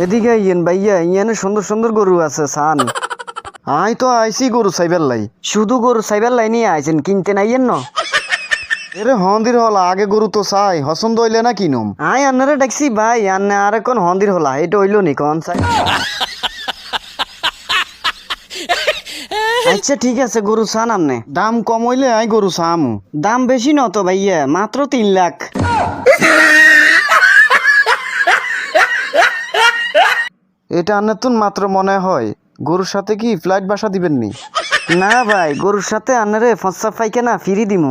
এদিকে ইয়েন ভাইয়া ইয়ানে সুন্দর সুন্দর গরু আছে সান। আই তো আইসি গরু সাইবার লাই। শুধু গরু সাইবার লাইনে আইছেন, কিনতে নাইয়েন না? এরে হন্দির হলা আগে গরু তো চাই হসন্দ হইলে না কিনুম। আই আন্নারে ডাকছি ভাই, আন্না আর কোন হন্দির হলা এটা হইলো নি কোন সাই? আচ্ছা ঠিক আছে, গরু চান আমনে? দাম কম হইলে আই গরু চামু। দাম বেশি ন তো ভাইয়া, মাত্র 3 লাখ। এটা আন্নাতুন মাত্র মনে হয়। গরুর সাথে কি ফ্লাইট বাসা দিবেন নি? না ভাই, গরুর সাথে আন্নারে ফসা পাইখানা ফিরি দিমু।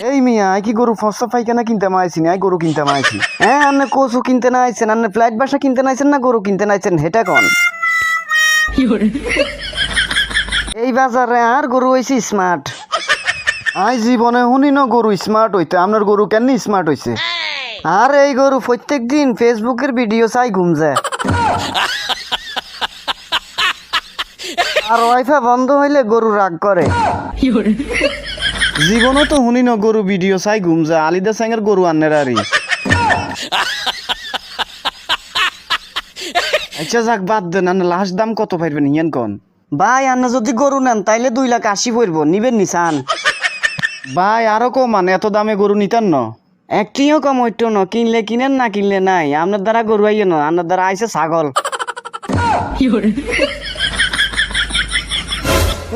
এই মিয়া আই কি গরু ফসা পাইখানা কিনতে মাইছি না, আই গরু কিনতে মাইছি। হ্যাঁ, আন্না কচু কিনতে না আইছেন, আন্না ফ্লাইট বাসা কিনতে নাইছেন না গরু কিনতে নাইছেন হেটা কোন? এই বাজারে আর গরু হইছে স্মার্ট। আই জীবনে শুনি ন গরু স্মার্ট হইতে, আপনার গরু কেন স্মার্ট হইছে? আর এই গরু প্রত্যেক দিন ফেসবুকের ভিডিও চাই ঘুম যায়। আর ওয়াইফাই বন্ধ হইলে গরু রাগ করে। জীবনও তো শুনি ন গরু ভিডিও চাই ঘুম যায়। আলিদা সাঙ্গের গরু আন্নের আরি। আচ্ছা যাক বাদ দেন, আন্না লাস্ট দাম কত পাইবেন ইয়ান কোন? ভাই আন্না যদি গরু নেন তাইলে 2,80,000 পড়ব, নিবেন নিসান? ভাই আরো কম, মানে এত দামে গরু নিতেন না। একটিও কম হইতো না, কিনলে কিনেন না কিনলে নাই। আপনার দ্বারা গরু আইয়ে না, আপনার দ্বারা আইছে ছাগল।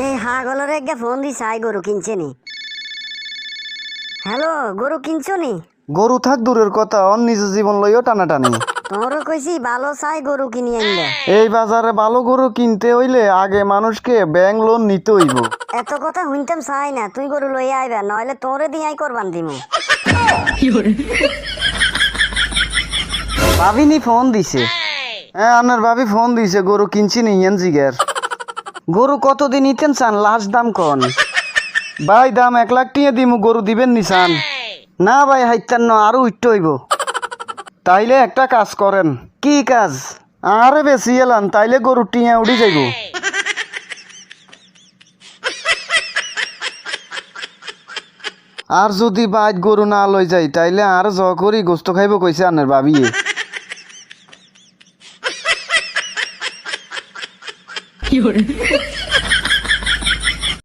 এই হাগলের একটা ফোন দি চাই গরু কিনছে নি। হ্যালো, গরু কিনছো নি? গরু থাক দূরের কথা, অন নিজের জীবন লইও টানাটানি। তোমরা কইছি ভালো চাই গরু কিনি আনলে। এই বাজারে ভালো গরু কিনতে হইলে আগে মানুষকে ব্যাংক লোন নিতে হইব। এত কথা শুনতাম চাই না, তুই গরু লই আইবা, নইলে তোরে দিয়াই করবান দিমু। ভাবিনি ফোন দিছে। হ্যাঁ আপনার ভাবি ফোন দিছে, গরু কিনছি নি ইয়ান জিগের। গরু কতদিন নিতেন চান, লাস্ট দাম কোন? ভাই দাম 1 লাখ টিয়া দিমু, গরু দিবেন নিসান? না ভাই হাইতান না, আরো উঠতে হইব। তাইলে একটা কাজ করেন। কি কাজ? আরে বেশি এলান, তাইলে গরু টিয়া উড়ি যাইব। আর যদি বাইত গরু না লই যাই তাইলে আর জ করি গোস্ত খাইব কইছে আনের ভাবিয়ে।